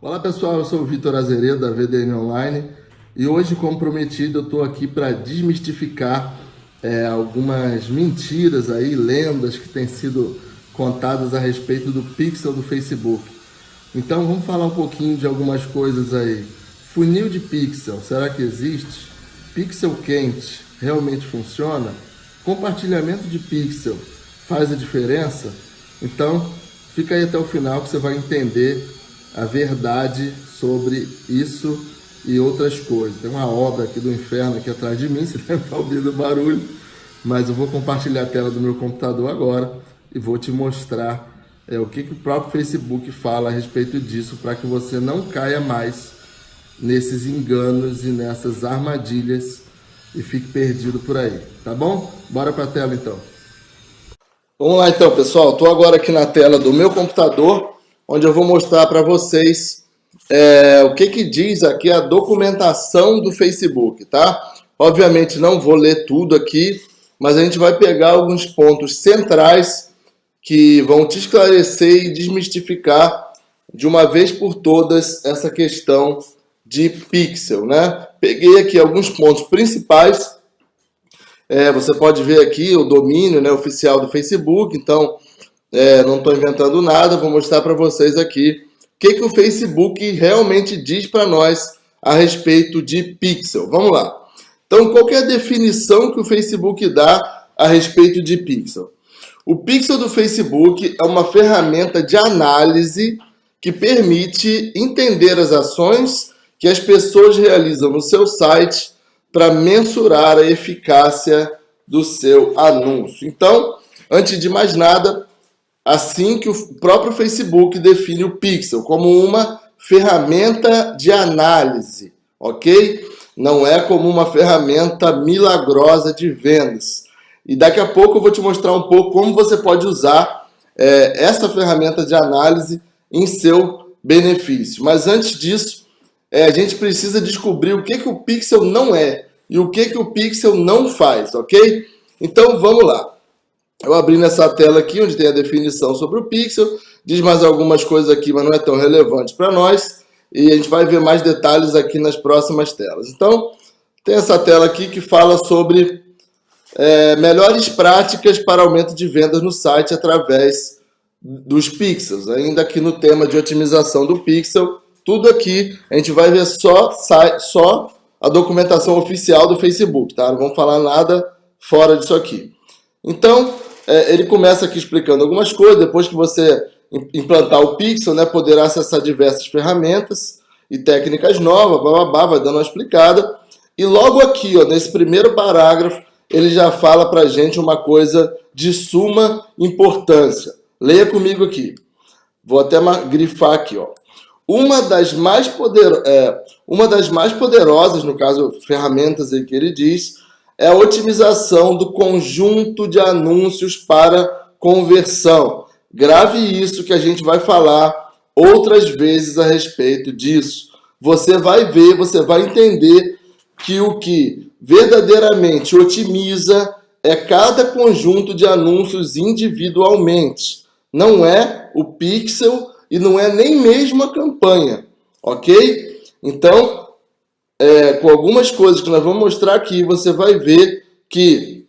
Olá pessoal, eu sou o Vitor Azeredo da VDN Online e hoje, como prometido, eu estou aqui para desmistificar algumas mentiras aí, lendas que têm sido contadas a respeito do pixel do Facebook. Então vamos falar um pouquinho de algumas coisas aí. Funil de pixel, será que existe? Pixel quente realmente funciona? Compartilhamento de pixel faz a diferença? Então fica aí até o final que você vai entender a verdade sobre isso e outras coisas. Tem uma obra aqui do inferno aqui atrás de mim, você deve estar ouvindo o barulho, mas eu vou compartilhar a tela do meu computador agora e vou te mostrar o que o próprio Facebook fala a respeito disso, para que você não caia mais nesses enganos e nessas armadilhas e fique perdido por aí, tá bom? Bora para a tela então. Vamos lá então, pessoal. Estou agora aqui na tela do meu computador, onde eu vou mostrar para vocês o que diz aqui a documentação do Facebook, tá? Obviamente não vou ler tudo aqui, mas a gente vai pegar alguns pontos centrais que vão te esclarecer e desmistificar de uma vez por todas essa questão de pixel, né? Peguei aqui alguns pontos principais. Você pode ver aqui o domínio, né, oficial do Facebook, então não estou inventando nada, vou mostrar para vocês aqui o que o Facebook realmente diz para nós a respeito de pixel. Vamos lá. Então, qual que é a definição que o Facebook dá a respeito de pixel? O pixel do Facebook é uma ferramenta de análise que permite entender as ações que as pessoas realizam no seu site para mensurar a eficácia do seu anúncio. Então, antes de mais nada, assim que o próprio Facebook define o pixel como uma ferramenta de análise, ok? Não é como uma ferramenta milagrosa de vendas. E daqui a pouco eu vou te mostrar um pouco como você pode usar essa ferramenta de análise em seu benefício. Mas antes disso, a gente precisa descobrir o que o pixel não é e o que o pixel não faz, ok? Então vamos lá. Eu abri nessa tela aqui, onde tem a definição sobre o pixel, diz mais algumas coisas aqui, mas não é tão relevante para nós, e a gente vai ver mais detalhes aqui nas próximas telas. Então, tem essa tela aqui que fala sobre melhores práticas para aumento de vendas no site através dos pixels. Ainda aqui no tema de otimização do pixel, tudo aqui a gente vai ver só a documentação oficial do Facebook, tá? Não vamos falar nada fora disso aqui. Então, ele começa aqui explicando algumas coisas. Depois que você implantar o pixel, né, poderá acessar diversas ferramentas e técnicas novas, vai dando uma explicada. E logo aqui, ó, nesse primeiro parágrafo, ele já fala para a gente uma coisa de suma importância. Leia comigo aqui. Vou até grifar aqui, ó. Uma das mais poderosas, no caso, ferramentas aí que ele diz, é a otimização do conjunto de anúncios para conversão. Grave isso que a gente vai falar outras vezes a respeito disso. Você vai ver, você vai entender que o que verdadeiramente otimiza é cada conjunto de anúncios individualmente. Não é o pixel e não é nem mesmo a campanha, ok? Então, com algumas coisas que nós vamos mostrar aqui, você vai ver que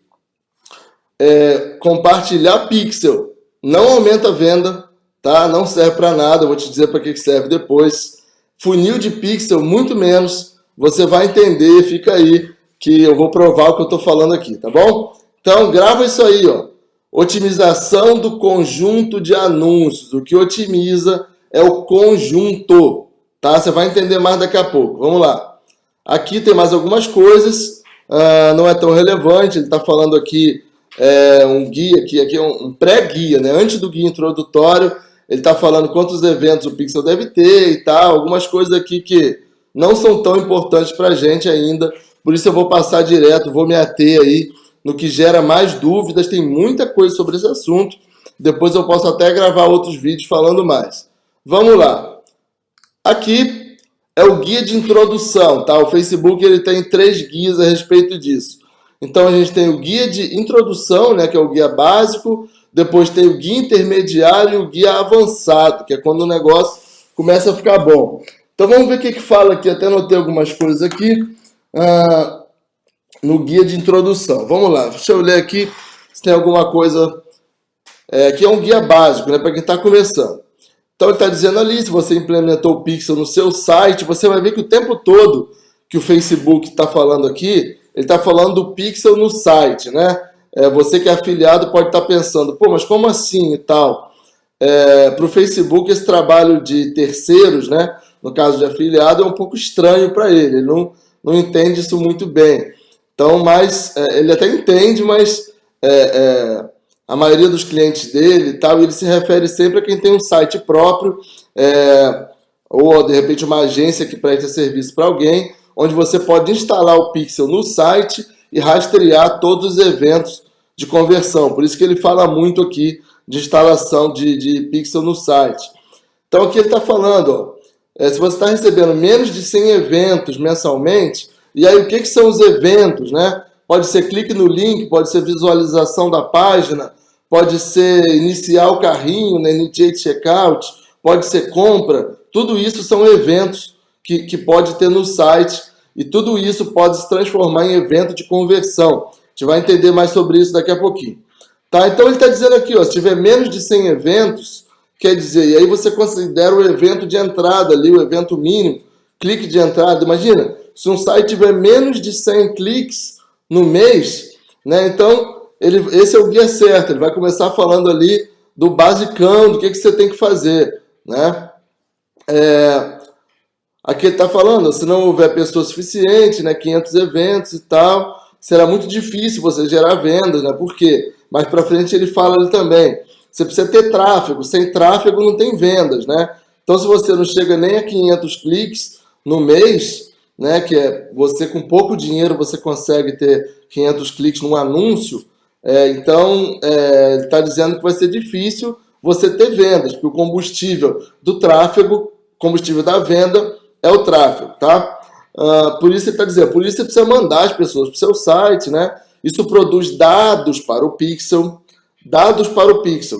compartilhar pixel não aumenta a venda, tá? Não serve para nada, eu vou te dizer para que serve depois. Funil de pixel, muito menos. Você vai entender, fica aí, que eu vou provar o que eu estou falando aqui, tá bom? Então, grava isso aí, ó. Otimização do conjunto de anúncios. O que otimiza é o conjunto, tá? Você vai entender mais daqui a pouco. Vamos lá. Aqui tem mais algumas coisas, não é tão relevante. Ele está falando aqui um guia, aqui é um pré-guia, né? Antes do guia introdutório, ele está falando quantos eventos o Pixel deve ter e tal. Algumas coisas aqui que não são tão importantes para a gente ainda. Por isso eu vou passar direto, vou me ater aí no que gera mais dúvidas. Tem muita coisa sobre esse assunto. Depois eu posso até gravar outros vídeos falando mais. Vamos lá. Aqui é o guia de introdução, tá? O Facebook ele tem 3 guias a respeito disso. Então a gente tem o guia de introdução, né, que é o guia básico. Depois tem o guia intermediário e o guia avançado, que é quando o negócio começa a ficar bom. Então vamos ver o que fala aqui, até anotei algumas coisas aqui no guia de introdução. Vamos lá, deixa eu ler aqui se tem alguma coisa. Aqui é um guia básico, né, para quem está começando. Então ele está dizendo ali, se você implementou o Pixel no seu site, você vai ver que o tempo todo que o Facebook está falando aqui, ele está falando do Pixel no site, né? Você que é afiliado pode estar pensando, pô, mas como assim e tal? Para o Facebook esse trabalho de terceiros, né? No caso de afiliado, é um pouco estranho para ele, ele não entende isso muito bem. Então, mas ele até entende, mas a maioria dos clientes dele e tal, ele se refere sempre a quem tem um site próprio, ou de repente uma agência que presta serviço para alguém, onde você pode instalar o Pixel no site e rastrear todos os eventos de conversão. Por isso que ele fala muito aqui de instalação de Pixel no site. Então aqui ele está falando, se você está recebendo menos de 100 eventos mensalmente, e aí o que são os eventos, né? Pode ser clique no link, pode ser visualização da página, pode ser iniciar o carrinho, né, initiate checkout, pode ser compra. Tudo isso são eventos que pode ter no site e tudo isso pode se transformar em evento de conversão. A gente vai entender mais sobre isso daqui a pouquinho. Tá? Então ele está dizendo aqui, ó, se tiver menos de 100 eventos, quer dizer, e aí você considera o evento de entrada ali, o evento mínimo, clique de entrada. Imagina, se um site tiver menos de 100 cliques no mês, né, então esse é o guia certo, ele vai começar falando ali do basicão, do que você tem que fazer, né? Aqui ele está falando, se não houver pessoa suficiente, né, 500 eventos e tal, será muito difícil você gerar vendas, né? Por quê? Mais para frente ele fala ali também, você precisa ter tráfego, sem tráfego não tem vendas, né? Então se você não chega nem a 500 cliques no mês, né, que você com pouco dinheiro você consegue ter 500 cliques num anúncio, então ele está dizendo que vai ser difícil você ter vendas, porque o combustível do tráfego, combustível da venda é o tráfego, tá? Por isso ele está dizendo, por isso você precisa mandar as pessoas para o seu site, né? Isso produz dados para o Pixel,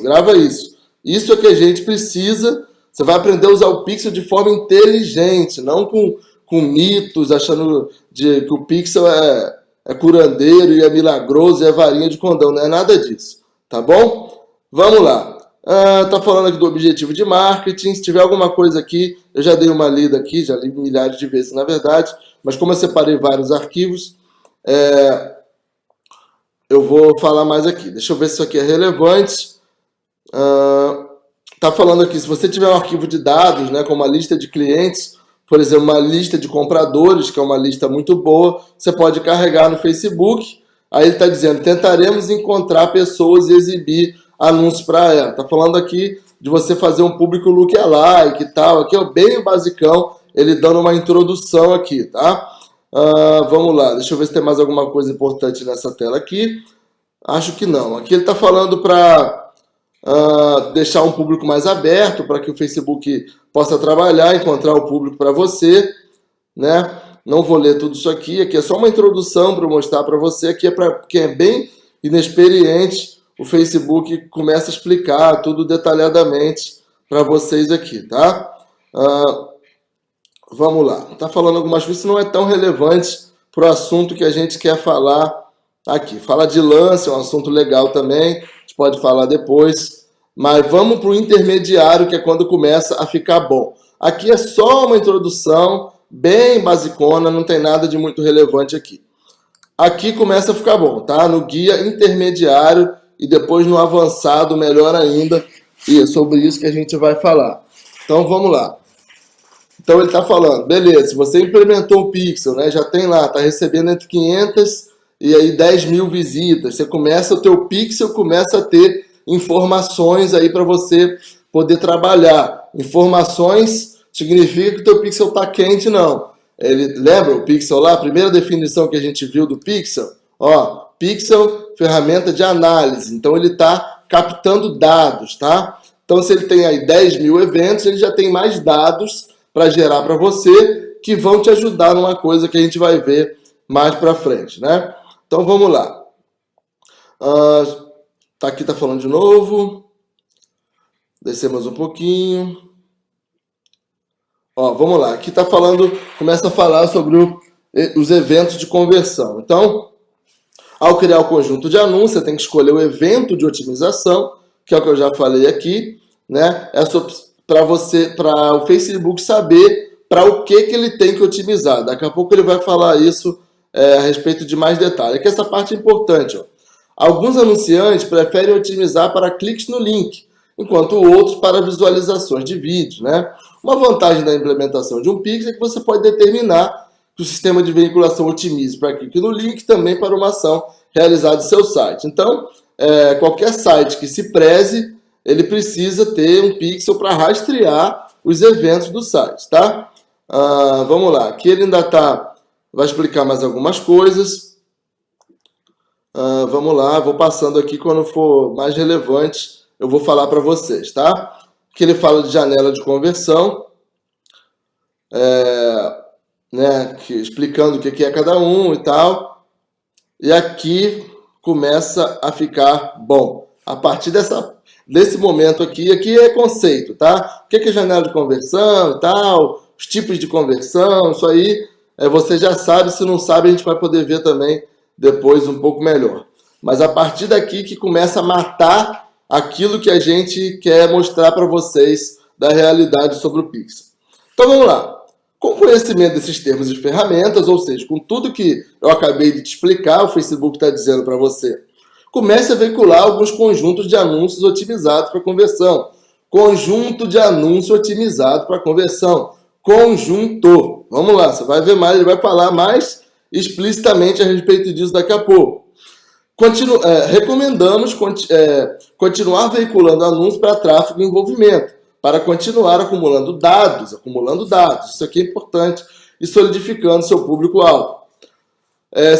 grava isso. Isso é que a gente precisa, você vai aprender a usar o Pixel de forma inteligente, não com mitos, achando que o Pixel é curandeiro e é milagroso e é varinha de condão, não é nada disso, tá bom? Vamos lá. Tá falando aqui do objetivo de marketing, se tiver alguma coisa aqui, eu já dei uma lida aqui, já li milhares de vezes na verdade, mas como eu separei vários arquivos, eu vou falar mais aqui. Deixa eu ver se isso aqui é relevante. Tá falando aqui, se você tiver um arquivo de dados, né, com uma lista de clientes, por exemplo, uma lista de compradores, que é uma lista muito boa, você pode carregar no Facebook. Aí ele está dizendo, tentaremos encontrar pessoas e exibir anúncios para ela. Está falando aqui de você fazer um público lookalike e tal. Aqui é bem basicão, ele dando uma introdução aqui, tá? Vamos lá, deixa eu ver se tem mais alguma coisa importante nessa tela aqui. Acho que não. Aqui ele está falando para deixar um público mais aberto, para que o Facebook possa trabalhar, encontrar o público para você, né? Não vou ler tudo isso aqui é só uma introdução para mostrar para você, aqui é para quem é bem inexperiente, o Facebook começa a explicar tudo detalhadamente para vocês aqui, tá? Vamos lá, tá falando algumas coisas, isso não é tão relevante para o assunto que a gente quer falar aqui. Fala de lance, é um assunto legal também, a gente pode falar depois, mas vamos para o intermediário, que é quando começa a ficar bom. Aqui é só uma introdução, bem basicona, não tem nada de muito relevante aqui. Aqui começa a ficar bom, tá? No guia intermediário e depois no avançado, melhor ainda, e é sobre isso que a gente vai falar. Então vamos lá. Então ele está falando, beleza, se você implementou o Pixel, né, já tem lá, está recebendo entre 500 e aí 10 mil visitas, o teu Pixel começa a ter informações aí para você poder trabalhar. Informações significa que o teu Pixel está quente, não. Lembra o Pixel lá? A primeira definição que a gente viu do Pixel? Ó, Pixel, ferramenta de análise. Então ele está captando dados, tá? Então se ele tem aí 10 mil eventos, ele já tem mais dados para gerar para você, que vão te ajudar numa coisa que a gente vai ver mais para frente, né? Então vamos lá. Aqui tá falando de novo. Descemos um pouquinho. Ó, vamos lá. Aqui está falando, começa a falar sobre os eventos de conversão. Então, ao criar o conjunto de anúncios, você tem que escolher o evento de otimização, que é o que eu já falei aqui, né? É para o Facebook saber para o que ele tem que otimizar. Daqui a pouco ele vai falar isso a respeito de mais detalhes. Aqui essa parte é importante. Ó. Alguns anunciantes preferem otimizar para cliques no link, enquanto outros para visualizações de vídeos, né? Uma vantagem da implementação de um Pix é que você pode determinar que o sistema de veiculação otimize para clique no link também para uma ação realizada em seu site. Então, qualquer site que se preze, ele precisa ter um pixel para rastrear os eventos do site, tá? Vamos lá, aqui ele ainda vai explicar mais algumas coisas. Vamos lá, vou passando aqui, quando for mais relevante, eu vou falar para vocês, tá? Aqui ele fala de janela de conversão, né, explicando o que é cada um e tal. E aqui começa a ficar bom. A partir desse momento aqui é conceito, tá? O que é janela de conversão e tal, os tipos de conversão, isso aí você já sabe. Se não sabe, a gente vai poder ver também depois um pouco melhor. Mas a partir daqui que começa a matar aquilo que a gente quer mostrar para vocês da realidade sobre o Pixel. Então vamos lá. Com conhecimento desses termos e ferramentas, ou seja, com tudo que eu acabei de te explicar, o Facebook está dizendo para você, comece a veicular alguns conjuntos de anúncios otimizados para conversão. Conjunto de anúncio otimizado para conversão. Conjunto. Vamos lá, você vai ver mais, ele vai falar mais explicitamente a respeito disso daqui a pouco. Recomendamos continuar veiculando anúncios para tráfego e envolvimento, para continuar acumulando dados. Isso aqui é importante, e solidificando seu público-alvo.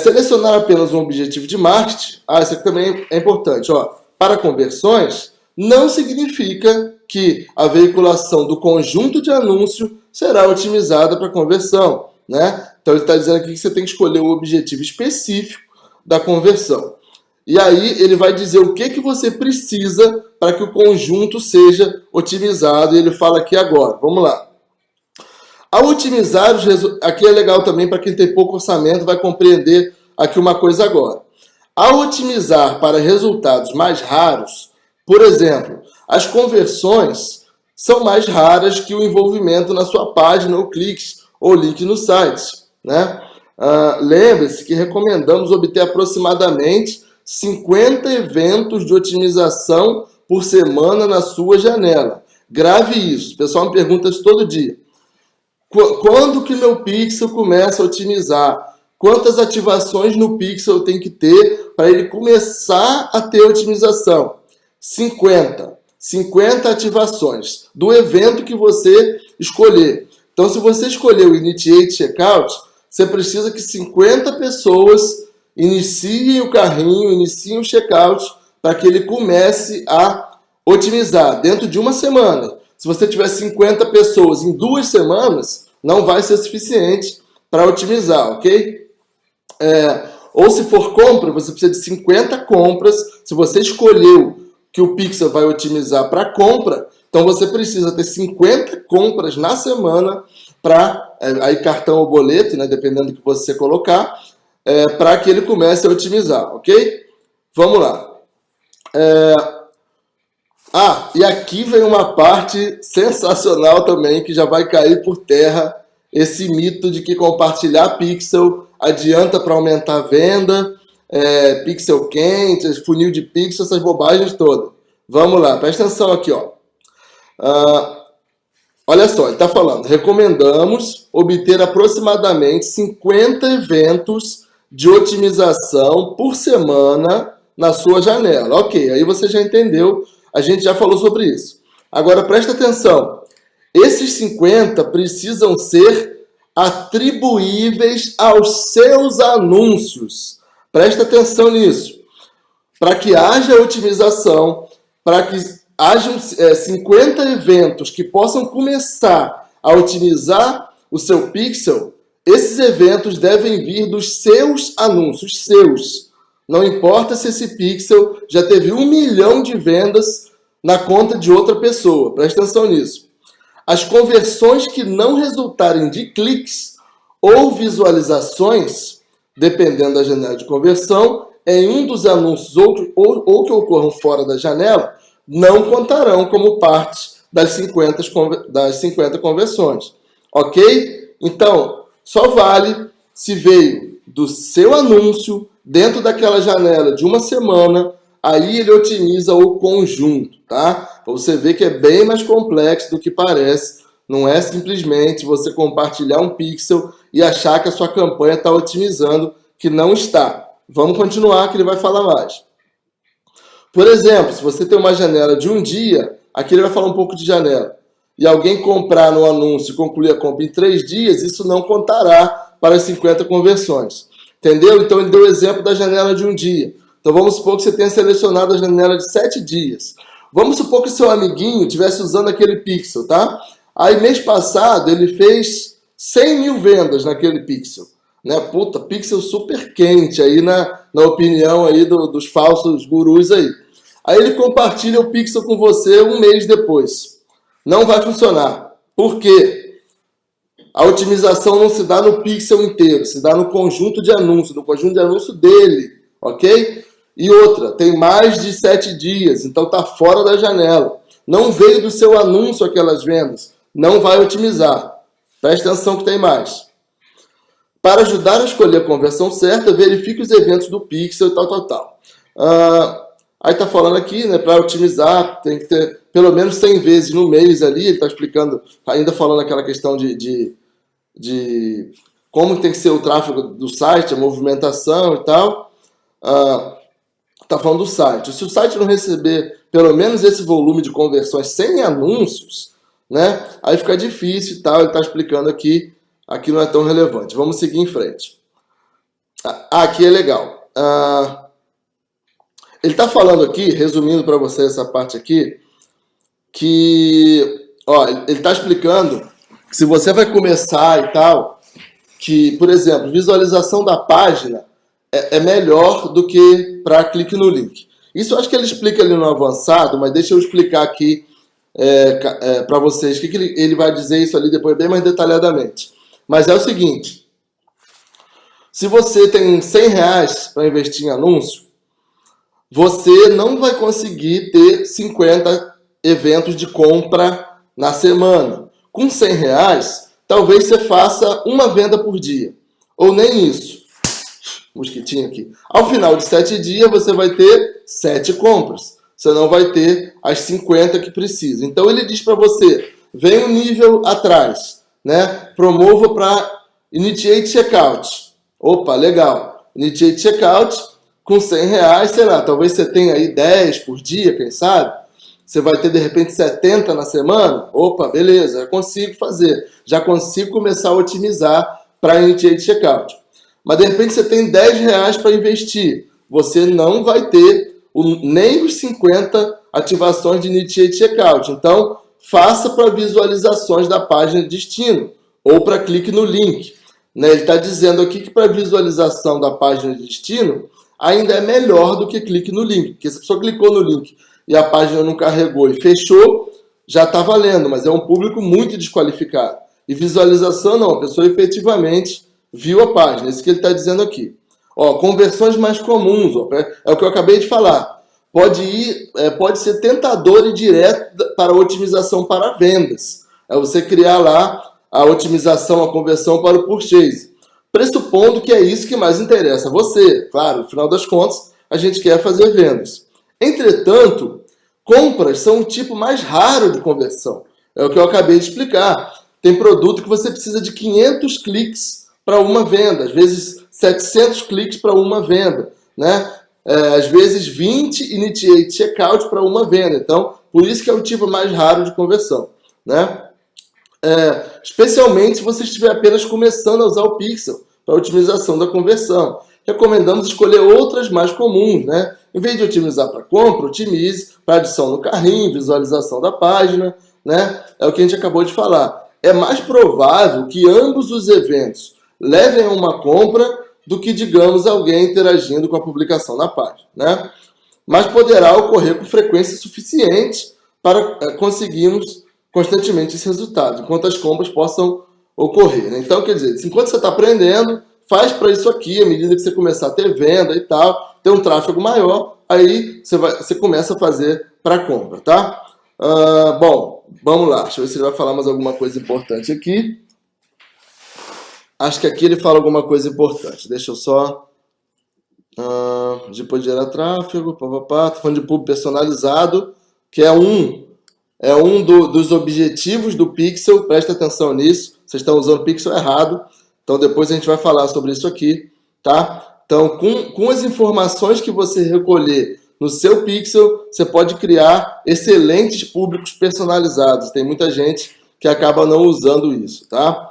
Selecionar apenas um objetivo de marketing, isso aqui também é importante. Ó, para conversões, não significa que a veiculação do conjunto de anúncio será otimizada para conversão, né? Então ele está dizendo aqui que você tem que escolher o objetivo específico da conversão. E aí ele vai dizer o que você precisa para que o conjunto seja otimizado. E ele fala aqui agora. Vamos lá. Ao otimizar os resultados... Aqui é legal também para quem tem pouco orçamento, vai compreender aqui uma coisa agora. Ao otimizar para resultados mais raros, por exemplo, as conversões são mais raras que o envolvimento na sua página ou cliques ou link no site, né? Lembre-se que recomendamos obter aproximadamente 50 eventos de otimização por semana na sua janela. Grave isso. O pessoal me pergunta isso todo dia. Quando que meu Pixel começa a otimizar? Quantas ativações no Pixel eu tenho que ter para ele começar a ter otimização? 50. 50 ativações do evento que você escolher. Então, se você escolher o Initiate Checkout, você precisa que 50 pessoas iniciem o carrinho, iniciem o checkout, para que ele comece a otimizar dentro de uma semana. Se você tiver 50 pessoas em 2 semanas, não vai ser suficiente para otimizar, ok? Ou se for compra, você precisa de 50 compras. Se você escolheu que o Pixel vai otimizar para compra, então você precisa ter 50 compras na semana para, aí cartão ou boleto, né, dependendo do que você colocar, para que ele comece a otimizar, ok? Vamos lá. E aqui vem uma parte sensacional também, que já vai cair por terra esse mito de que compartilhar pixel adianta para aumentar a venda, pixel quente, funil de pixel, essas bobagens todas. Vamos lá, presta atenção aqui, ó. Olha só, ele está falando, recomendamos obter aproximadamente 50 eventos de otimização por semana na sua janela. Ok, aí você já entendeu, a gente já falou sobre isso. Agora presta atenção, esses 50 precisam ser atribuíveis aos seus anúncios. Presta atenção nisso. Para que haja otimização, para que hajam 50 eventos que possam começar a otimizar o seu pixel, esses eventos devem vir dos seus anúncios, seus. Não importa se esse pixel já teve 1 milhão de vendas na conta de outra pessoa. Presta atenção nisso. as conversões que não resultarem de cliques ou visualizações, dependendo da janela de conversão, em um dos anúncios ou que ocorram fora da janela, não contarão como parte das 50 conversões. Ok? Então, só vale se veio do seu anúncio dentro daquela janela de uma semana, aí ele otimiza o conjunto, tá? Pra você ver que é bem mais complexo do que parece. Não é simplesmente você compartilhar um pixel e achar que a sua campanha está otimizando, que não está. Vamos continuar que ele vai falar mais. Por exemplo, se você tem uma janela de um dia, aqui ele vai falar um pouco de janela, e alguém comprar no anúncio e concluir a compra em 3 dias, isso não contará para as 50 conversões. Entendeu? Então ele deu o exemplo da janela de um dia. Então vamos supor que você tenha selecionado a janela de 7 dias. Vamos supor que seu amiguinho estivesse usando aquele pixel, tá? Aí mês passado ele fez 100 mil vendas naquele pixel. Né? Puta, pixel super quente aí na opinião aí dos falsos gurus aí. Aí ele compartilha o pixel com você um mês depois. Não vai funcionar. Por quê? A otimização não se dá no pixel inteiro, se dá no conjunto de anúncios, no conjunto de anúncio dele, ok? E outra, tem mais de 7 dias, então está fora da janela. Não veio do seu anúncio aquelas vendas, não vai otimizar. Preste atenção que tem mais. Para ajudar a escolher a conversão certa, verifique os eventos do pixel e tal. Aí está falando aqui, né, para otimizar, tem que ter pelo menos 100 vezes no mês ali. Ele está explicando, ainda falando aquela questão de como tem que ser o tráfego do site, a movimentação e tal. Está falando do site. Se o site não receber pelo menos esse volume de conversões sem anúncios, né, aí fica difícil e tal. Ele está explicando aqui não é tão relevante. Vamos seguir em frente. Aqui é legal. Ele está falando aqui, resumindo para você essa parte aqui, que ele está explicando que se você vai começar e tal, que, por exemplo, visualização da página é melhor do que para clique no link. Isso eu acho que ele explica ali no avançado, mas deixa eu explicar aqui para vocês que ele vai dizer isso ali depois bem mais detalhadamente. Mas é o seguinte, se você tem R$100 para investir em anúncio, você não vai conseguir ter 50 eventos de compra na semana. Com R$100, talvez você faça uma venda por dia. Ou nem isso. Mosquitinho aqui. Ao final de 7 dias, você vai ter 7 compras. Você não vai ter as 50 que precisa. Então, ele diz para você, vem um nível atrás, né? Promova para Initiate Checkout. Opa, legal. Initiate Checkout com R$100, sei lá, talvez você tenha aí 10 por dia, quem sabe? Você vai ter, de repente, 70 na semana? Opa, beleza, já consigo fazer. Já consigo começar a otimizar para Initiate Checkout. Mas, de repente, você tem R$10 para investir. Você não vai ter nem os 50 ativações de Initiate Checkout. Então, faça para visualizações da página de destino ou para clique no link. Ele está dizendo aqui que para visualização da página de destino ainda é melhor do que clique no link. Porque se a pessoa clicou no link e a página não carregou e fechou, já está valendo, mas é um público muito desqualificado. E visualização não, a pessoa efetivamente viu a página. É isso que ele está dizendo aqui. Conversões mais comuns, é o que eu acabei de falar. Pode ser tentador e direto para a otimização para vendas. É você criar lá a otimização, a conversão para o purchase. Pressupondo que é isso que mais interessa a você. Claro, no final das contas, a gente quer fazer vendas. Entretanto, compras são um tipo mais raro de conversão. É o que eu acabei de explicar. Tem produto que você precisa de 500 cliques para uma venda. Às vezes, 700 cliques para uma venda, né? Às vezes 20 Initiate Checkout para uma venda. Então, por isso que é o tipo mais raro de conversão, né? Especialmente se você estiver apenas começando a usar o Pixel para otimização da conversão. Recomendamos escolher outras mais comuns, né? Em vez de otimizar para compra, otimize para adição no carrinho, visualização da página, né? É o que a gente acabou de falar. É mais provável que ambos os eventos levem a uma compra do que, digamos, alguém interagindo com a publicação na página, né? Mas poderá ocorrer com frequência suficiente para conseguirmos constantemente esse resultado, enquanto as compras possam ocorrer, né? Então, quer dizer, enquanto você está aprendendo, faz para isso aqui, à medida que você começar a ter venda e tal, ter um tráfego maior, aí você começa a fazer para compra, tá? Bom, vamos lá, deixa eu ver se ele vai falar mais alguma coisa importante aqui. Acho que aqui ele fala alguma coisa importante, deixa eu só... depois de gerar tráfego, tô falando de público personalizado, que é dos objetivos do Pixel, presta atenção nisso, vocês estão usando o Pixel errado, então depois a gente vai falar sobre isso aqui, tá? Então, com as informações que você recolher no seu Pixel, você pode criar excelentes públicos personalizados, tem muita gente que acaba não usando isso, tá?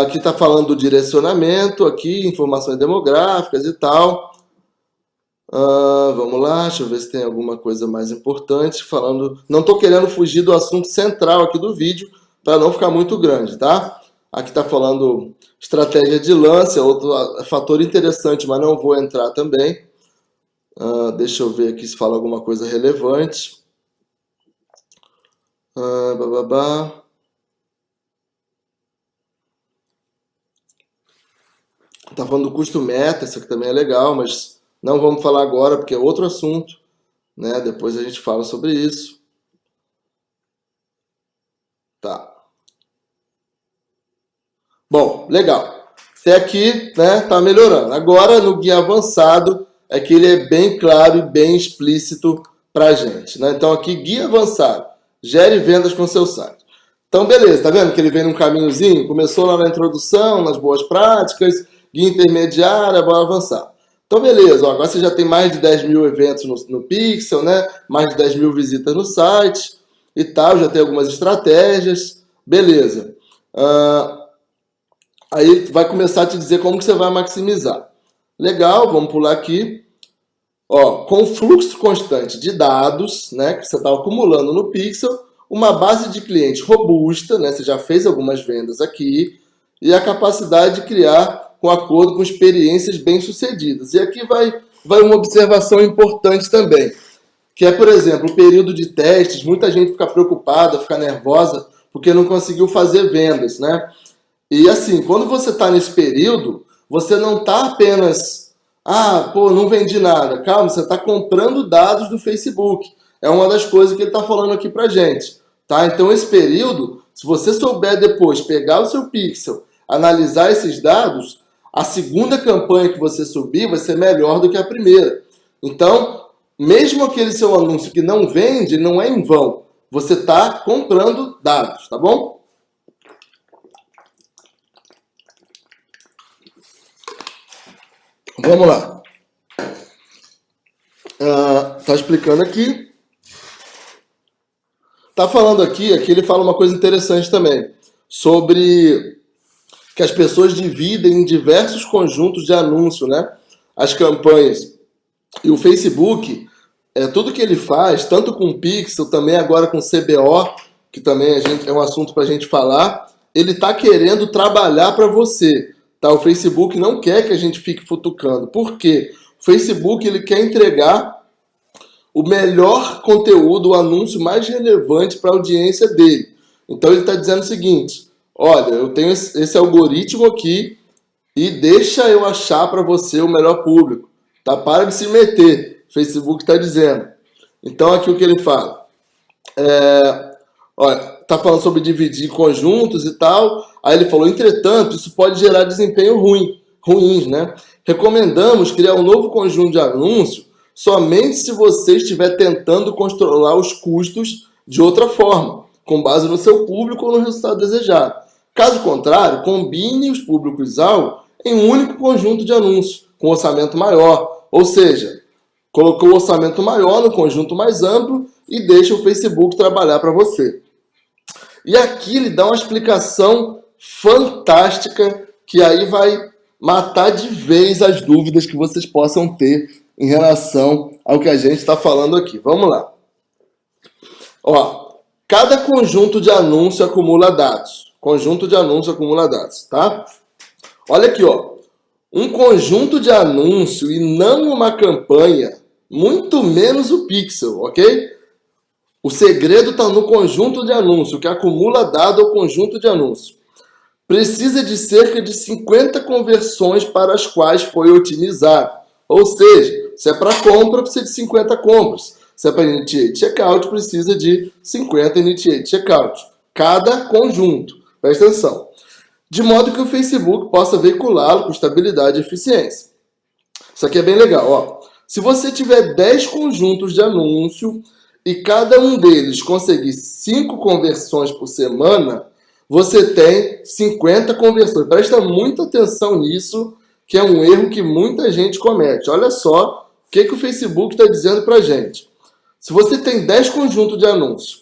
Aqui está falando do direcionamento, aqui, informações demográficas e tal. Vamos lá, deixa eu ver se tem alguma coisa mais importante. Falando, não estou querendo fugir do assunto central aqui do vídeo, para não ficar muito grande, tá? Aqui está falando estratégia de lance, é outro fator interessante, mas não vou entrar também. Deixa eu ver aqui se fala alguma coisa relevante. Tá falando do custo meta, isso aqui também é legal, mas não vamos falar agora porque é outro assunto, né? Depois a gente fala sobre isso. Tá. Bom, legal. Até aqui, né, tá melhorando. Agora, no guia avançado, é que ele é bem claro e bem explícito pra gente, né? Então aqui, guia avançado. Gere vendas com seu site. Então, beleza, tá vendo que ele vem num caminhozinho? Começou lá na introdução, nas boas práticas, guia intermediária, bora avançar. Então, beleza, ó, agora você já tem mais de 10 mil eventos no Pixel, né? Mais de 10 mil visitas no site e tal, já tem algumas estratégias, beleza. Aí vai começar a te dizer como que você vai maximizar. Legal, vamos pular aqui. Ó, com fluxo constante de dados, né, que você está acumulando no Pixel, uma base de clientes robusta, né, você já fez algumas vendas aqui, e a capacidade de criar com acordo com experiências bem-sucedidas. E aqui vai uma observação importante também, que é, por exemplo, o período de testes, muita gente fica preocupada, fica nervosa, porque não conseguiu fazer vendas, né? E assim, quando você está nesse período, você não está apenas, não vendi nada. Calma, você está comprando dados do Facebook. É uma das coisas que ele está falando aqui pra gente, tá? Então, esse período, se você souber depois pegar o seu Pixel, analisar esses dados, a segunda campanha que você subir vai ser melhor do que a primeira. Então, mesmo aquele seu anúncio que não vende, não é em vão. Você está comprando dados, tá bom? Vamos lá. Tá explicando aqui. Tá falando aqui ele fala uma coisa interessante também, sobre que as pessoas dividem em diversos conjuntos de anúncio, né? As campanhas. E o Facebook, tudo que ele faz, tanto com o Pixel, também agora com o CBO, que também é um assunto para a gente falar, ele está querendo trabalhar para você. Tá? O Facebook não quer que a gente fique futucando. Por quê? O Facebook ele quer entregar o melhor conteúdo, o anúncio mais relevante para a audiência dele. Então ele está dizendo o seguinte: olha, eu tenho esse algoritmo aqui e deixa eu achar para você o melhor público. Tá? Para de se meter. O Facebook está dizendo. Então aqui o que ele fala. Olha, tá falando sobre dividir conjuntos e tal. Aí ele falou, entretanto, isso pode gerar desempenho ruins, né? Recomendamos criar um novo conjunto de anúncio somente se você estiver tentando controlar os custos de outra forma, com base no seu público ou no resultado desejado. Caso contrário, combine os públicos-alvo em um único conjunto de anúncios, com orçamento maior. Ou seja, colocou o orçamento maior no conjunto mais amplo e deixa o Facebook trabalhar para você. E aqui ele dá uma explicação fantástica que aí vai matar de vez as dúvidas que vocês possam ter em relação ao que a gente está falando aqui. Vamos lá. Ó, cada conjunto de anúncio acumula dados. Conjunto de anúncio acumula dados, tá? Olha aqui, ó. Um conjunto de anúncio e não uma campanha, muito menos o Pixel, ok? O segredo está no conjunto de anúncio, que acumula dado ao conjunto de anúncio. Precisa de cerca de 50 conversões para as quais foi otimizado. Ou seja, se é para compra, precisa de 50 compras. Se é para initiate checkout, precisa de 50 initiate checkout. Cada conjunto. Presta atenção. De modo que o Facebook possa veiculá-lo com estabilidade e eficiência. Isso aqui é bem legal. Ó. Se você tiver 10 conjuntos de anúncio e cada um deles conseguir 5 conversões por semana, você tem 50 conversões. Presta muita atenção nisso, que é um erro que muita gente comete. Olha só o que o Facebook está dizendo para a gente. Se você tem 10 conjuntos de anúncios,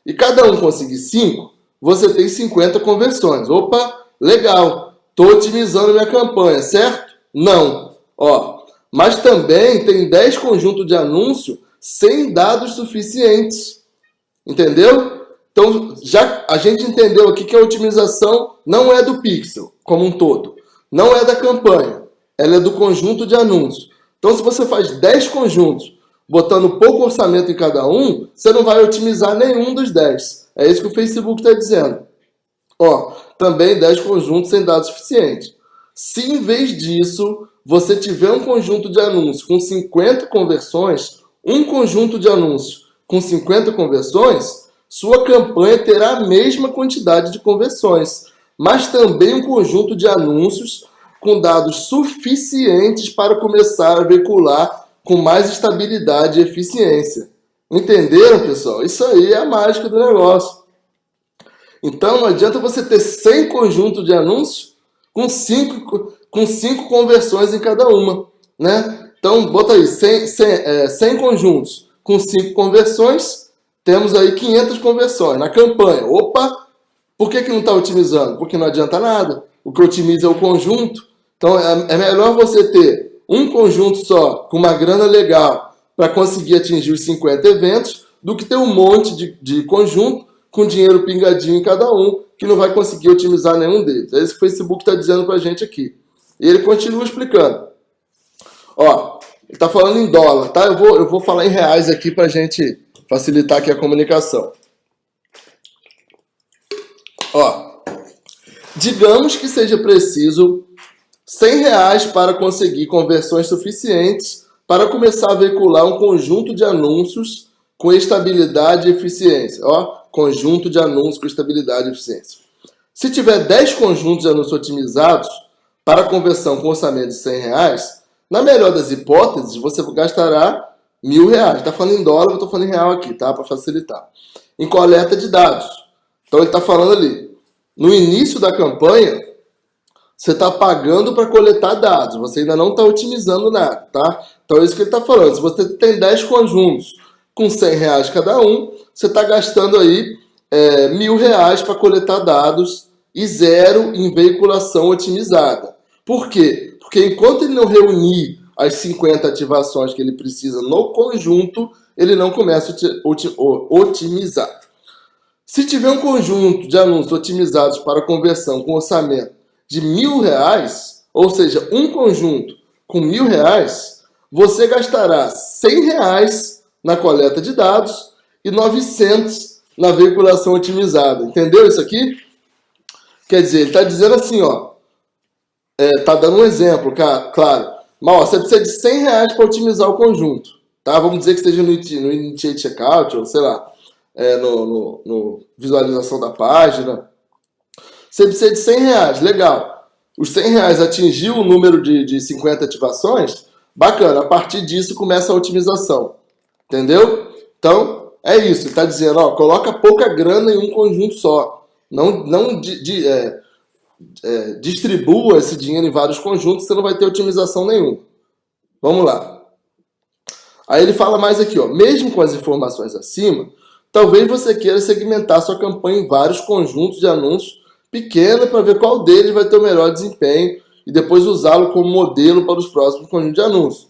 e cada um conseguir 5, você tem 50 conversões. Opa, legal. Estou otimizando minha campanha, certo? Não. Ó, mas também tem 10 conjuntos de anúncio sem dados suficientes. Entendeu? Então, já a gente entendeu aqui que a otimização não é do pixel como um todo. Não é da campanha. Ela é do conjunto de anúncios. Então, se você faz 10 conjuntos, botando pouco orçamento em cada um, você não vai otimizar nenhum dos 10. É isso que o Facebook está dizendo. Ó, também 10 conjuntos sem dados suficientes. Se em vez disso, você tiver um conjunto de anúncios com 50 conversões, um conjunto de anúncios com 50 conversões, sua campanha terá a mesma quantidade de conversões, mas também um conjunto de anúncios com dados suficientes para começar a veicular com mais estabilidade e eficiência. Entenderam, pessoal? Isso aí é a mágica do negócio. Então, não adianta você ter 100 conjuntos de anúncios com 5 conversões em cada uma, né? Então, bota aí, 100 conjuntos com 5 conversões, temos aí 500 conversões na campanha. Opa! Por que não está otimizando? Porque não adianta nada. O que otimiza é o conjunto. Então, é melhor você ter um conjunto só, com uma grana legal, para conseguir atingir os 50 eventos, do que ter um monte de conjunto, com dinheiro pingadinho em cada um, que não vai conseguir otimizar nenhum deles. É isso que o Facebook está dizendo para a gente aqui. E ele continua explicando. Ó, ele está falando em dólar, tá? Eu vou falar em reais aqui para a gente facilitar aqui a comunicação. Ó, digamos que seja preciso R$100 para conseguir conversões suficientes para começar a veicular um conjunto de anúncios com estabilidade e eficiência. Ó, conjunto de anúncios com estabilidade e eficiência. Se tiver 10 conjuntos de anúncios otimizados para conversão com orçamento de R$100, na melhor das hipóteses, você gastará R$1.000. Está falando em dólar, eu estou falando em real aqui, tá? Para facilitar. Em coleta de dados. Então ele está falando ali, no início da campanha, você está pagando para coletar dados, você ainda não está otimizando nada, tá? Então é isso que ele está falando. Se você tem 10 conjuntos com R$100 cada um, você está gastando aí R$1.000 para coletar dados e 0 em veiculação otimizada. Por quê? Porque enquanto ele não reunir as 50 ativações que ele precisa no conjunto, ele não começa a otimizar. Se tiver um conjunto de anúncios otimizados para conversão com orçamento de R$1.000, ou seja, um conjunto com R$1.000, você gastará R$100 na coleta de dados e 900 na veiculação otimizada. Entendeu isso aqui? Quer dizer, ele está dizendo assim, ó, tá dando um exemplo, claro, mas ó, você precisa de R$100 para otimizar o conjunto, tá? Vamos dizer que esteja no Initiate Checkout, ou sei lá, no visualização da página. Você precisa de R$100, legal. Os R$100 atingiu o número de 50 ativações, bacana, a partir disso começa a otimização. Entendeu? Então, é isso. Ele está dizendo, ó, coloca pouca grana em um conjunto só. Não distribua esse dinheiro em vários conjuntos, você não vai ter otimização nenhuma. Vamos lá. Aí ele fala mais aqui, ó, mesmo com as informações acima, talvez você queira segmentar sua campanha em vários conjuntos de anúncios pequenos para ver qual deles vai ter o melhor desempenho e depois usá-lo como modelo para os próximos conjuntos de anúncios.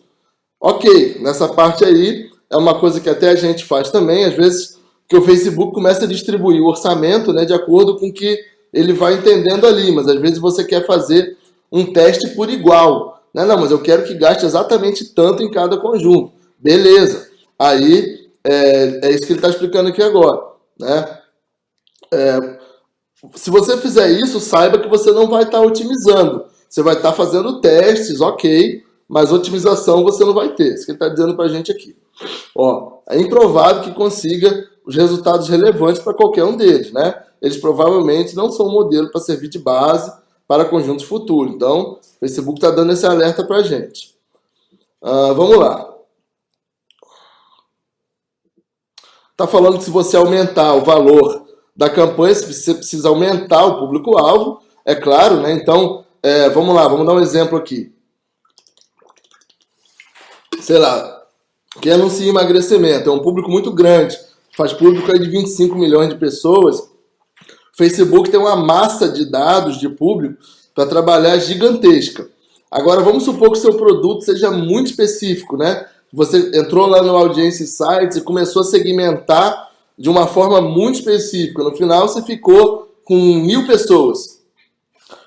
Ok, nessa parte aí, é uma coisa que até a gente faz também, às vezes, que o Facebook começa a distribuir o orçamento, né, de acordo com o que ele vai entendendo ali, mas às vezes você quer fazer um teste por igual. Né? Não, mas eu quero que gaste exatamente tanto em cada conjunto. Beleza. Aí É isso que ele está explicando aqui agora, né? Se você fizer isso, saiba que você não vai estar otimizando. Você vai estar fazendo testes, ok, mas otimização você não vai ter. Isso que ele está dizendo para a gente aqui. Ó, é improvável que consiga os resultados relevantes para qualquer um deles, né? Eles provavelmente não são um modelo para servir de base para conjuntos futuros. Então, o Facebook está dando esse alerta para a gente. Vamos lá. Está falando que se você aumentar o valor da campanha, você precisa aumentar o público-alvo, é claro, né? Então, vamos lá, vamos dar um exemplo aqui. Sei lá, quem anuncia emagrecimento, é um público muito grande, faz público aí de 25 milhões de pessoas. O Facebook tem uma massa de dados de público para trabalhar gigantesca. Agora, vamos supor que o seu produto seja muito específico, né? Você entrou lá no Audience Insights e começou a segmentar de uma forma muito específica. No final, você ficou com 1.000 pessoas.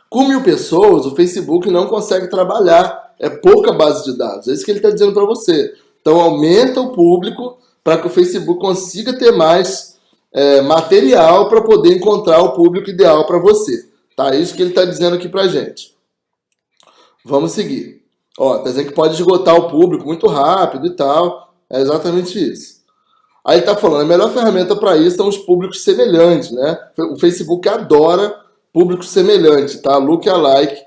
Com 1.000 pessoas, o Facebook não consegue trabalhar. É pouca base de dados. É isso que ele está dizendo para você. Então, aumenta o público para que o Facebook consiga ter mais material para poder encontrar o público ideal para você. Tá? É isso que ele está dizendo aqui para a gente. Vamos seguir. Ó, tá dizendo que pode esgotar o público muito rápido e tal. É exatamente isso. Aí ele está falando, a melhor ferramenta para isso são os públicos semelhantes, né? O Facebook adora públicos semelhantes, tá? Lookalike.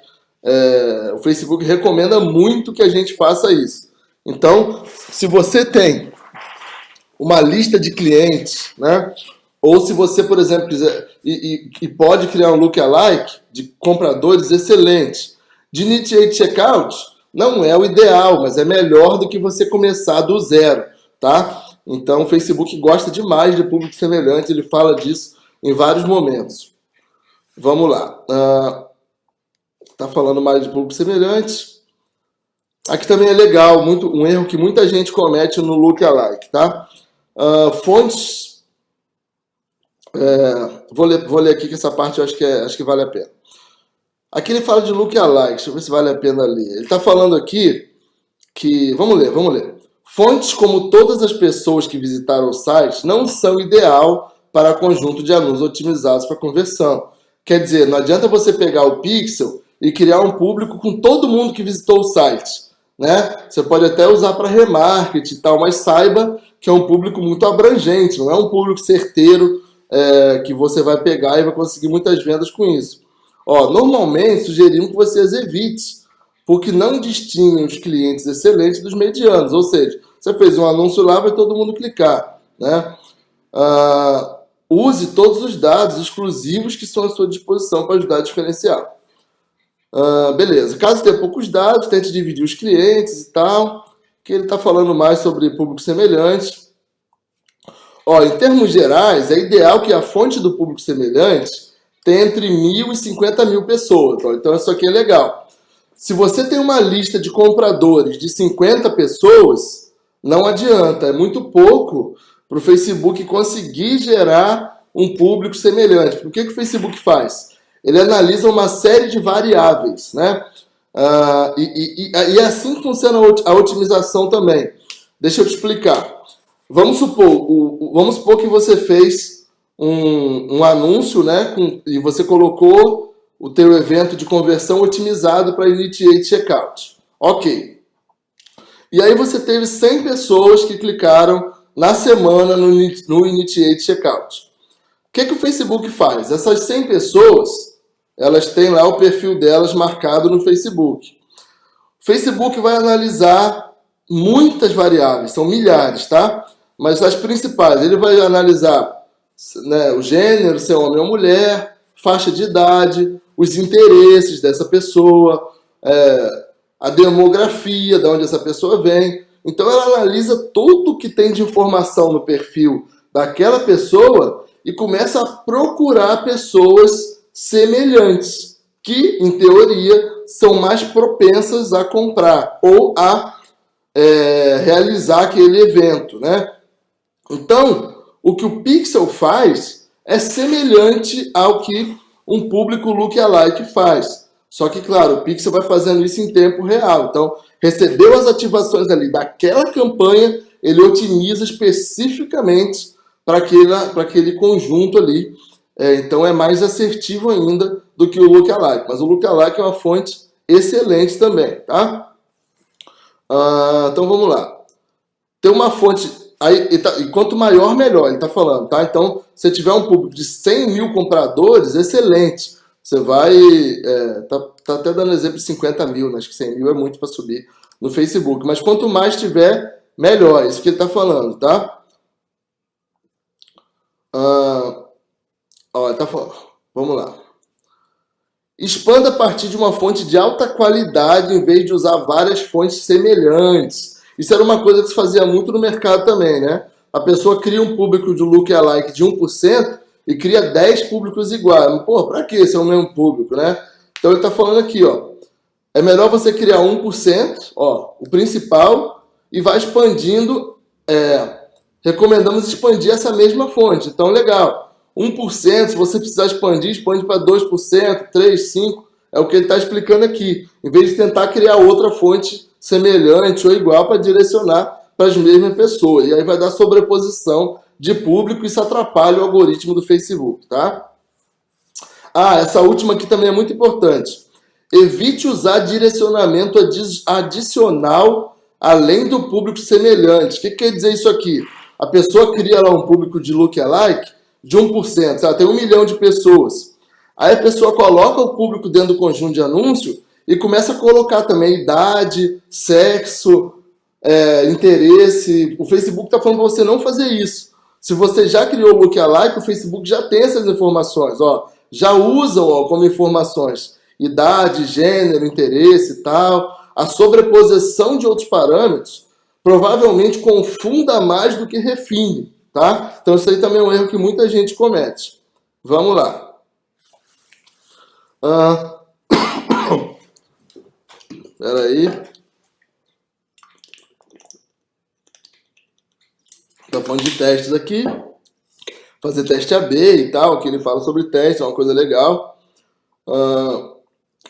O Facebook recomenda muito que a gente faça isso. Então, se você tem uma lista de clientes, né? Ou se você, por exemplo, quiser e pode criar um lookalike de compradores excelentes. De Initiate Checkout não é o ideal, mas é melhor do que você começar do zero, tá? Então, o Facebook gosta demais de público semelhante, ele fala disso em vários momentos. Vamos lá. Tá falando mais de público semelhante. Aqui também é legal, um erro que muita gente comete no lookalike, tá? Fontes. Vou ler aqui que essa parte eu acho que vale a pena. Aqui ele fala de lookalike, deixa eu ver se vale a pena ler. Ele está falando aqui que... Vamos ler. Fontes como todas as pessoas que visitaram o site não são ideal para conjunto de anúncios otimizados para conversão. Quer dizer, não adianta você pegar o pixel e criar um público com todo mundo que visitou o site, né? Você pode até usar para remarketing e tal, mas saiba que é um público muito abrangente, não é um público certeiro que você vai pegar e vai conseguir muitas vendas com isso. Normalmente sugerimos que vocês evitem, porque não distinguem os clientes excelentes dos medianos. Ou seja, você fez um anúncio lá, vai todo mundo clicar, né? Use todos os dados exclusivos que estão à sua disposição para ajudar a diferenciar. Beleza. Caso tenha poucos dados, tente dividir os clientes e tal, que ele está falando mais sobre público semelhante. Em termos gerais, é ideal que a fonte do público semelhante tenha entre 1.000 e 50.000 pessoas. Então, isso aqui é legal. Se você tem uma lista de compradores de 50 pessoas, não adianta. É muito pouco para o Facebook conseguir gerar um público semelhante. O que o Facebook faz? Ele analisa uma série de variáveis, né? E é assim que funciona a otimização também. Deixa eu te explicar. Vamos supor que você fez um anúncio, né? E você colocou o teu evento de conversão otimizado para Initiate Checkout. Ok. E aí você teve 100 pessoas que clicaram na semana no Initiate Checkout. O que o Facebook faz? Essas 100 pessoas, elas têm lá o perfil delas marcado no Facebook. O Facebook vai analisar muitas variáveis, são milhares, tá? Mas as principais, ele vai analisar, né, o gênero, se é homem ou mulher, faixa de idade, os interesses dessa pessoa, a demografia, de onde essa pessoa vem. Então ela analisa tudo que tem de informação no perfil daquela pessoa e começa a procurar pessoas semelhantes, que, em teoria, são mais propensas a comprar ou a realizar aquele evento, né? Então, o que o Pixel faz é semelhante ao que um público lookalike faz. Só que, claro, o Pixel vai fazendo isso em tempo real. Então, recebeu as ativações ali daquela campanha, ele otimiza especificamente para aquele conjunto ali. Então é mais assertivo ainda do que o Lookalike. Mas o Lookalike é uma fonte excelente também, tá? Então vamos lá. Tem uma fonte... Aí, e quanto maior, melhor, ele está falando, tá? Então, se tiver um público de 100 mil compradores, excelente. Você vai... tá até dando exemplo de 50 mil, né? Acho que 100 mil é muito para subir no Facebook. Mas quanto mais tiver, melhor. Isso que ele está falando, tá? Tá falando. Vamos lá. Expanda a partir de uma fonte de alta qualidade em vez de usar várias fontes semelhantes. Isso era uma coisa que se fazia muito no mercado também, né? A pessoa cria um público de lookalike de 1% e cria 10 públicos iguais. Pô, pra que esse é o mesmo público, né? Então ele está falando aqui, ó. É melhor você criar 1%, ó, o principal, e vai expandindo. Recomendamos expandir essa mesma fonte. Então, legal. 1%, se você precisar expandir, expande para 2%, 3%, 5%. É o que ele está explicando aqui. Em vez de tentar criar outra fonte semelhante ou igual para direcionar para as mesmas pessoas. E aí vai dar sobreposição de público e isso atrapalha o algoritmo do Facebook, tá? Essa última aqui também é muito importante. Evite usar direcionamento adicional além do público semelhante. O que quer dizer isso aqui? A pessoa cria lá um público de lookalike de 1%. Ela tem 1 milhão de pessoas. Aí a pessoa coloca o público dentro do conjunto de anúncio e começa a colocar também idade, sexo, interesse. O Facebook está falando para você não fazer isso. Se você já criou o lookalike, o Facebook já tem essas informações. Ó, já usam como informações idade, gênero, interesse e tal. A sobreposição de outros parâmetros provavelmente confunda mais do que refine, tá? Então isso aí também é um erro que muita gente comete. Vamos lá. Espera aí. Tá falando de testes aqui. Fazer teste AB e tal, aqui ele fala sobre teste, é uma coisa legal.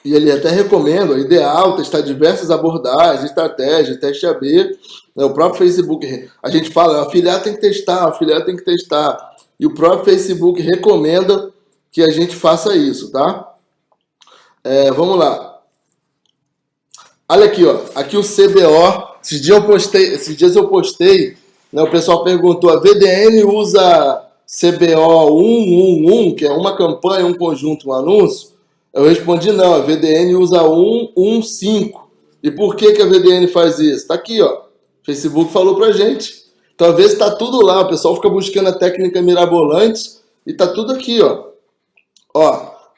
E ele até recomenda, o ideal, testar diversas abordagens, estratégias, teste AB. O próprio Facebook, a gente fala, afiliado tem que testar, afiliado tem que testar. E o próprio Facebook recomenda que a gente faça isso, tá? Vamos lá. Olha aqui, ó. Aqui o CBO. Esses dias eu postei, né, o pessoal perguntou, a VDN usa CBO 111, que é uma campanha, um conjunto, um anúncio? Eu respondi não, a VDN usa 115. E por que a VDN faz isso? Tá aqui, ó. O Facebook falou pra gente. Então, às vezes tá tudo lá, o pessoal fica buscando a técnica mirabolante e tá tudo aqui, ó.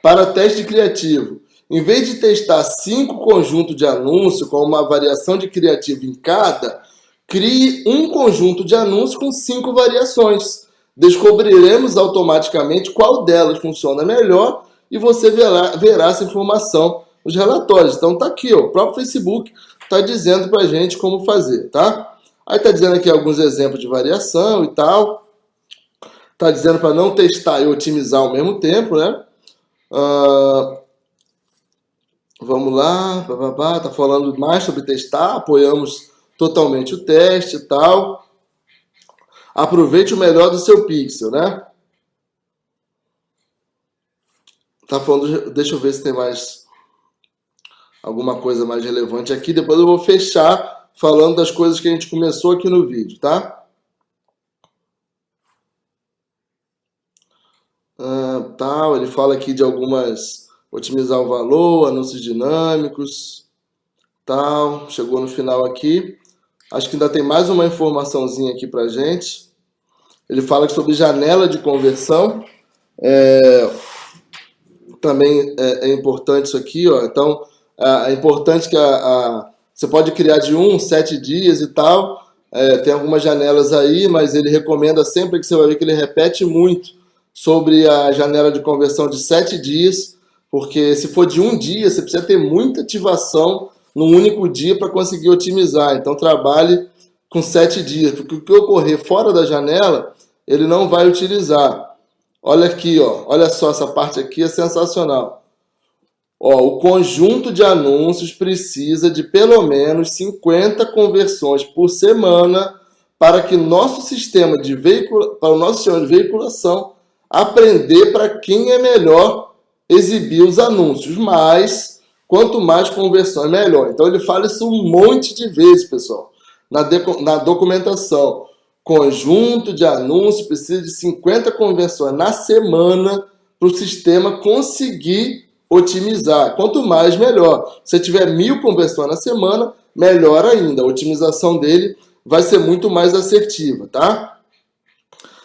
Para teste criativo. Em vez de testar 5 conjuntos de anúncios com uma variação de criativo em cada, crie um conjunto de anúncios com 5 variações. Descobriremos automaticamente qual delas funciona melhor e você verá essa informação nos relatórios. Então tá aqui, ó, o próprio Facebook está dizendo pra gente como fazer, tá? Aí tá dizendo aqui alguns exemplos de variação e tal. Tá dizendo para não testar e otimizar ao mesmo tempo, né? Vamos lá, tá falando mais sobre testar, apoiamos totalmente o teste e tal. Aproveite o melhor do seu pixel, né? Tá falando, deixa eu ver se tem mais alguma coisa mais relevante aqui. Depois eu vou fechar falando das coisas que a gente começou aqui no vídeo, tá? Ele fala aqui de algumas, otimizar o valor, anúncios dinâmicos, tal. Chegou no final aqui. Acho que ainda tem mais uma informaçãozinha aqui pra gente. Ele fala sobre janela de conversão. Também é importante isso aqui, ó. Então, é importante que você pode criar de 1, 7 dias e tal. Tem algumas janelas aí, mas ele recomenda sempre que você vai ver que ele repete muito sobre a janela de conversão de 7 dias, porque se for de 1 dia, você precisa ter muita ativação num único dia para conseguir otimizar. Então, trabalhe com 7 dias, porque o que ocorrer fora da janela, ele não vai utilizar. Olha aqui, ó. Olha só, essa parte aqui é sensacional. O conjunto de anúncios precisa de pelo menos 50 conversões por semana para que nosso sistema de para o nosso sistema de veiculação aprender para quem é melhor exibir os anúncios, mas quanto mais conversões, melhor. Então ele fala isso um monte de vezes, pessoal, na documentação. Conjunto de anúncios precisa de 50 conversões na semana para o sistema conseguir otimizar. Quanto mais, melhor. Se tiver 1000 conversões na semana, melhor ainda. A otimização dele vai ser muito mais assertiva, tá?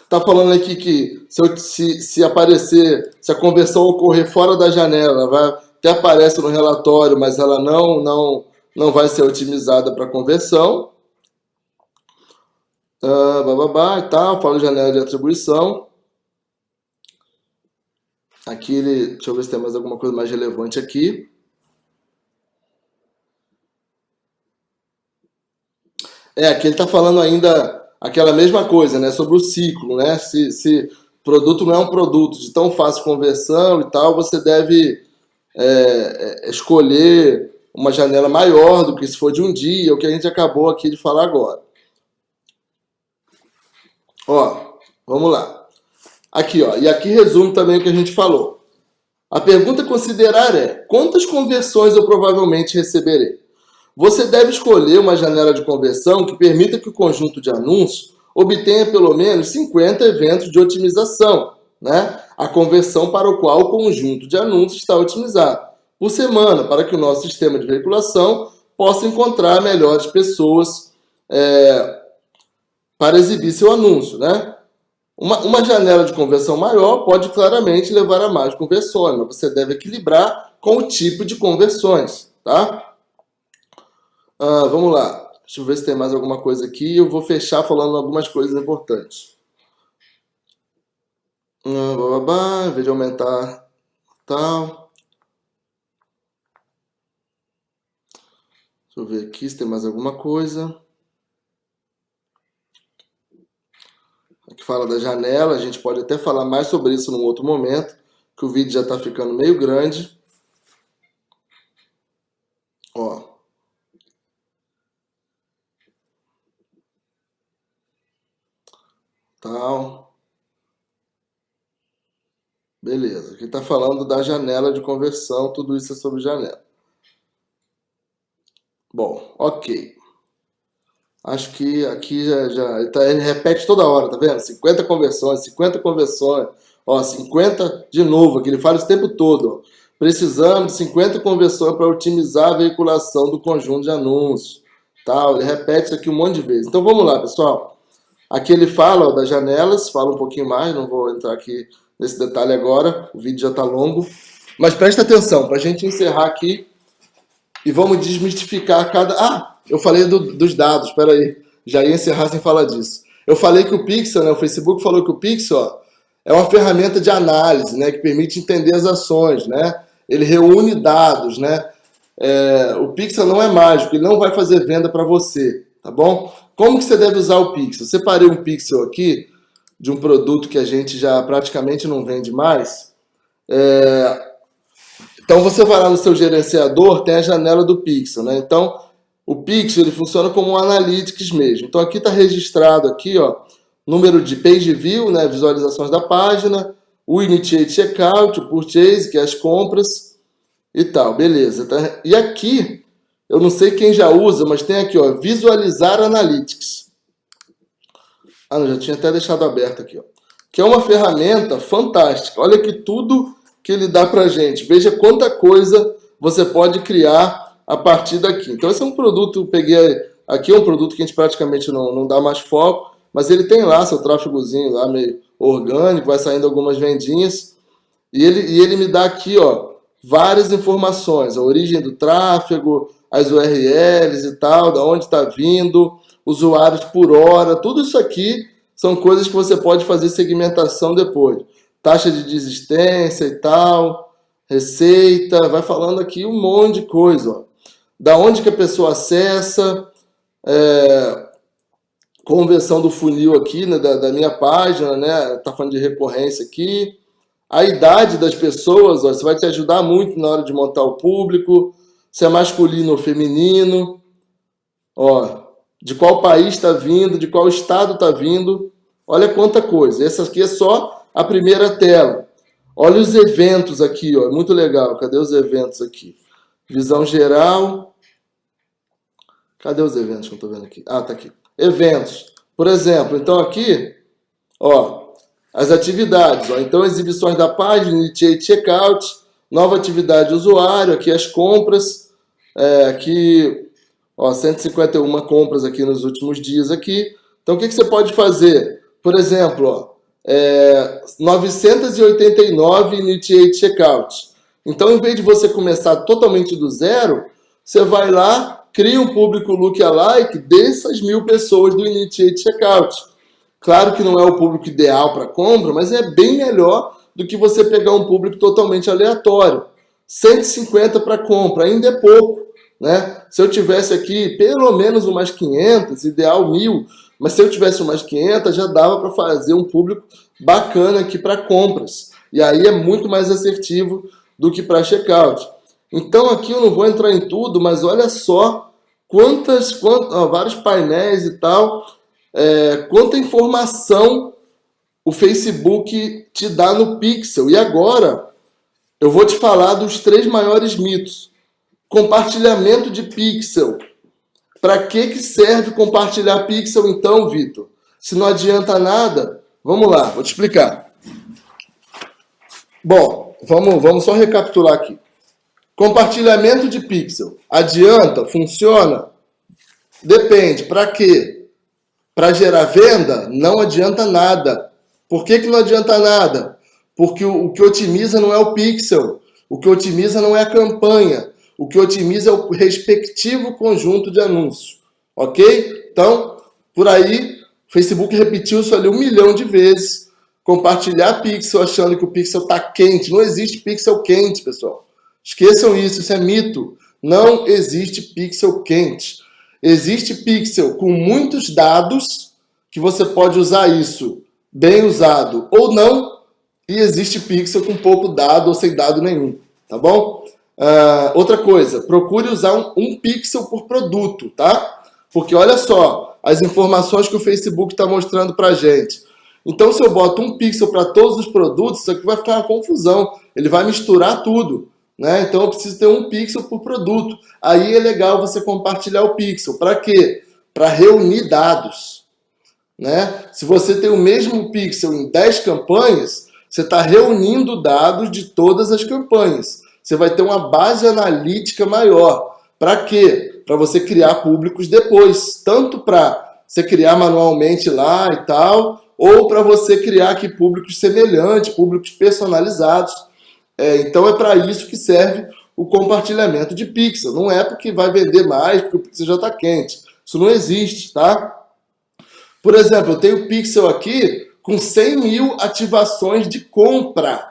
Tá falando aqui que se aparecer, se a conversão ocorrer fora da janela, até aparece no relatório, mas ela não vai ser otimizada para conversão. E tal, fala de janela de atribuição. Aqui deixa eu ver se tem mais alguma coisa mais relevante aqui. Aqui ele está falando ainda aquela mesma coisa, né? Sobre o ciclo, né? Se produto não é um produto de tão fácil conversão e tal, você deve escolher uma janela maior do que se for de um dia, o que a gente acabou aqui de falar agora. Vamos lá. Aqui, e aqui resume também o que a gente falou. A pergunta a considerar é: quantas conversões eu provavelmente receberei? Você deve escolher uma janela de conversão que permita que o conjunto de anúncios obtenha pelo menos 50 eventos de otimização, né? A conversão para o qual o conjunto de anúncios está otimizado, por semana, para que o nosso sistema de veiculação possa encontrar melhores pessoas para exibir seu anúncio, né? Uma janela de conversão maior pode claramente levar a mais conversões, mas você deve equilibrar com o tipo de conversões, tá? Vamos lá. Deixa eu ver se tem mais alguma coisa aqui. Eu vou fechar falando algumas coisas importantes. Em vez de aumentar tal. Deixa eu ver aqui se tem mais alguma coisa. Aqui fala da janela. A gente pode até falar mais sobre isso num outro momento, que o vídeo já está ficando meio grande. Tal. Beleza. Aqui está falando da janela de conversão. Tudo isso é sobre janela. Bom, ok. Acho que aqui ele repete toda hora, tá vendo? 50 conversões, 50 conversões. 50 de novo, aqui ele fala isso o tempo todo. Precisamos de 50 conversões para otimizar a veiculação do conjunto de anúncios. Tal. Ele repete isso aqui um monte de vezes. Então vamos lá, pessoal. Aqui ele fala das janelas, fala um pouquinho mais, não vou entrar aqui nesse detalhe agora, o vídeo já está longo. Mas presta atenção, para a gente encerrar aqui e vamos desmistificar cada... eu falei dos dados, espera aí, já ia encerrar sem falar disso. Eu falei que o Pixel, né, o Facebook falou que o Pixel é uma ferramenta de análise, né, que permite entender as ações, né? Ele reúne dados, né? O Pixel não é mágico, ele não vai fazer venda para você, tá bom? Como que você deve usar o Pixel? Eu separei um Pixel aqui de um produto que a gente já praticamente não vende mais. Então você vai lá no seu gerenciador, tem a janela do Pixel, né? Então o Pixel ele funciona como um Analytics mesmo. Então aqui está registrado aqui, número de page view, né? Visualizações da página, o initiate checkout, o purchase, que é as compras e tal, beleza. Tá? E aqui eu não sei quem já usa, mas tem aqui, Visualizar Analytics. Já tinha até deixado aberto aqui, que é uma ferramenta fantástica. Olha aqui tudo que ele dá pra gente. Veja quanta coisa você pode criar a partir daqui. Então esse é um produto, peguei aqui, um produto que a gente praticamente não dá mais foco, mas ele tem lá seu tráfegozinho lá meio orgânico, vai saindo algumas vendinhas, e ele me dá aqui, várias informações, a origem do tráfego, as URLs e tal, da onde está vindo, usuários por hora, tudo isso aqui são coisas que você pode fazer segmentação depois. Taxa de desistência e tal, receita, vai falando aqui um monte de coisa. Da onde que a pessoa acessa, conversão do funil aqui, né, da minha página, né, tá falando de recorrência aqui. A idade das pessoas, isso vai te ajudar muito na hora de montar o público, se é masculino ou feminino. de qual país está vindo, de qual estado está vindo. Olha quanta coisa. Essa aqui é só a primeira tela. Olha os eventos aqui, ó. Muito legal. Cadê os eventos aqui? Visão geral. Cadê os eventos que eu estou vendo aqui? Ah, tá aqui. Eventos. Por exemplo, então aqui, ó, as atividades. Ó. Então, exibições da página, Initiate Checkout, nova atividade usuário, aqui as compras. Aqui, ó, 151 compras aqui nos últimos dias aqui. Então, o que você pode fazer? Por exemplo, ó, 989 Initiate Checkout. Então, em vez de você começar totalmente do zero, você vai lá, cria um público lookalike dessas 1000 pessoas do Initiate Checkout. Claro que não é o público ideal para compra, mas é bem melhor do que você pegar um público totalmente aleatório. 150 para compra, ainda é pouco, né? Se eu tivesse aqui pelo menos umas 500, ideal 1000, mas se eu tivesse umas 500, já dava para fazer um público bacana aqui para compras. E aí é muito mais assertivo do que para checkout. Então aqui eu não vou entrar em tudo, mas olha só vários painéis e tal, quanta informação o Facebook te dá no Pixel. E agora eu vou te falar dos 3 maiores mitos. Compartilhamento de Pixel. Para que serve compartilhar Pixel então, Vitor? Se não adianta nada, vamos lá, vou te explicar. Bom, vamos só recapitular aqui. Compartilhamento de Pixel. Adianta? Funciona? Depende. Para quê? Para gerar venda? Não adianta nada. Por que não adianta nada? Porque o que otimiza não é o Pixel. O que otimiza não é a campanha. O que otimiza é o respectivo conjunto de anúncios. Ok? Então, por aí, o Facebook repetiu isso ali 1 milhão de vezes. Compartilhar Pixel achando que o Pixel está quente. Não existe Pixel quente, pessoal. Esqueçam isso é mito. Não existe Pixel quente. Existe Pixel com muitos dados, que você pode usar isso bem usado ou não. E existe Pixel com pouco dado ou sem dado nenhum. Tá bom? Outra coisa, procure usar um pixel por produto, tá? Porque olha só, as informações que o Facebook está mostrando pra gente. Então, se eu boto um pixel para todos os produtos, isso aqui vai ficar uma confusão. Ele vai misturar tudo, né? Então, eu preciso ter um pixel por produto. Aí é legal você compartilhar o pixel. Para quê? Para reunir dados, né? Se você tem o mesmo pixel em 10 campanhas, você está reunindo dados de todas as campanhas. Você vai ter uma base analítica maior. Para quê? Para você criar públicos depois. Tanto para você criar manualmente lá e tal, ou para você criar aqui públicos semelhantes, públicos personalizados. Então é para isso que serve o compartilhamento de pixel. Não é porque vai vender mais, porque o pixel já está quente. Isso não existe, tá? Por exemplo, eu tenho o pixel aqui com 100 mil ativações de compra.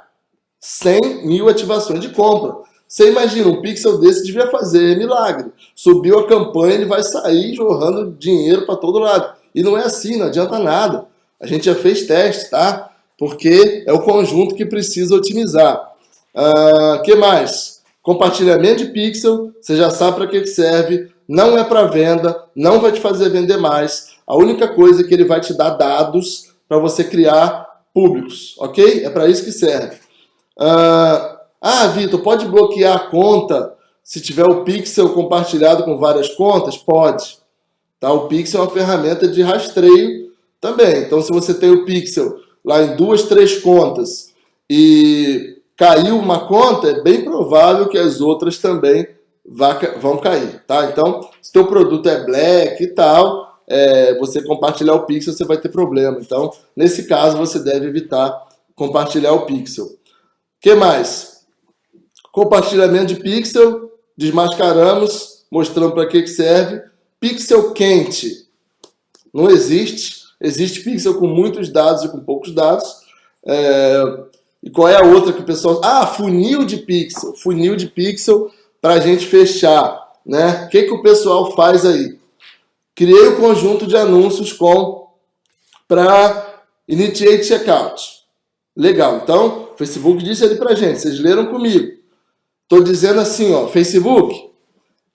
100 mil ativações de compra. Você imagina, um pixel desse devia fazer milagre. Subiu a campanha, ele vai sair jorrando dinheiro para todo lado. E não é assim, não adianta nada. A gente já fez teste, tá? Porque é o conjunto que precisa otimizar. Que mais? Compartilhamento de pixel, você já sabe para que serve. Não é para venda, não vai te fazer vender mais. A única coisa é que ele vai te dar dados para você criar públicos, ok? É para isso que serve. Vitor, pode bloquear a conta se tiver o Pixel compartilhado com várias contas? Pode. Tá? O Pixel é uma ferramenta de rastreio também. Então, se você tem o Pixel lá em 2, 3 contas e caiu uma conta, é bem provável que as outras também vão cair. Tá? Então, se o teu produto é black e tal, você compartilhar o Pixel, você vai ter problema. Então, nesse caso, você deve evitar compartilhar o Pixel. O que mais? Compartilhamento de pixel, desmascaramos, mostrando para que serve. Pixel quente, não existe. Existe pixel com muitos dados e com poucos dados. E qual é a outra que o pessoal... funil de pixel. Funil de pixel para a gente fechar, né? O que o pessoal faz aí? Criei um conjunto de anúncios para Initiate Checkout. Legal, então, o Facebook disse ali pra gente, vocês leram comigo. Estou dizendo assim, ó, Facebook,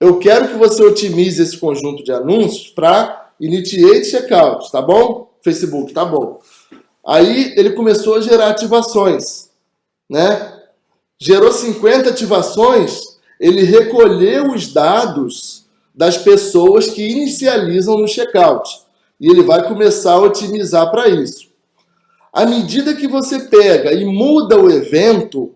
eu quero que você otimize esse conjunto de anúncios para initiate checkout, tá bom? Facebook, tá bom. Aí ele começou a gerar ativações, né? Gerou 50 ativações, ele recolheu os dados das pessoas que inicializam no checkout. E ele vai começar a otimizar para isso. À medida que você pega e muda o evento,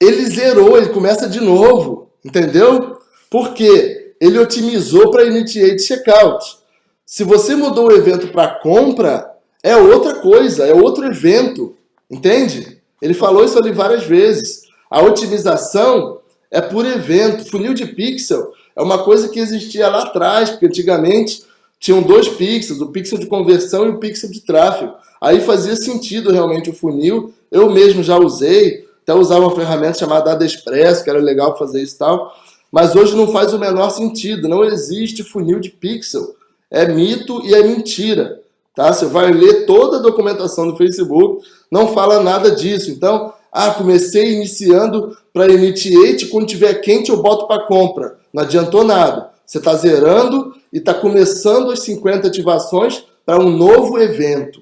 ele zerou, ele começa de novo, entendeu? Porque ele otimizou para initiate checkout. Se você mudou o evento para compra, é outra coisa, é outro evento, entende? Ele falou isso ali várias vezes. A otimização é por evento. Funil de pixel é uma coisa que existia lá atrás, porque antigamente tinham 2 pixels, o pixel de conversão e o pixel de tráfego. Aí fazia sentido realmente o funil. Eu mesmo já usei, até usava uma ferramenta chamada AdaExpress, que era legal fazer isso e tal. Mas hoje não faz o menor sentido. Não existe funil de pixel. É mito e é mentira. Tá? Você vai ler toda a documentação do Facebook, não fala nada disso. Então, comecei iniciando para initiate, quando tiver quente eu boto para compra. Não adiantou nada. Você está zerando e está começando as 50 ativações para um novo evento.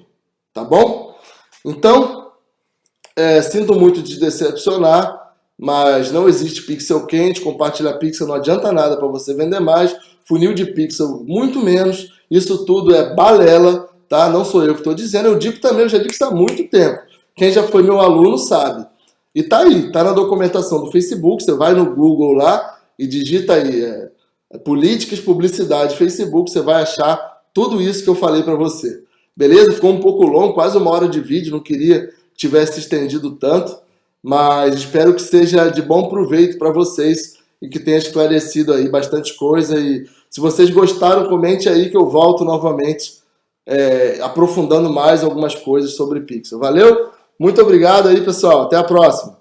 Tá bom? Então, sinto muito de decepcionar, mas não existe pixel quente, compartilhar pixel não adianta nada para você vender mais, funil de pixel muito menos, isso tudo é balela, tá? Não sou eu que estou dizendo, eu digo também, eu já digo isso há muito tempo. Quem já foi meu aluno sabe. E tá aí, tá na documentação do Facebook, você vai no Google lá e digita aí, políticas, publicidade, Facebook, você vai achar tudo isso que eu falei para você. Beleza? Ficou um pouco longo, quase 1 hora de vídeo, não queria que tivesse estendido tanto, mas espero que seja de bom proveito para vocês e que tenha esclarecido aí bastante coisa. E se vocês gostaram, comente aí que eu volto novamente aprofundando mais algumas coisas sobre Pixel. Valeu? Muito obrigado aí, pessoal. Até a próxima.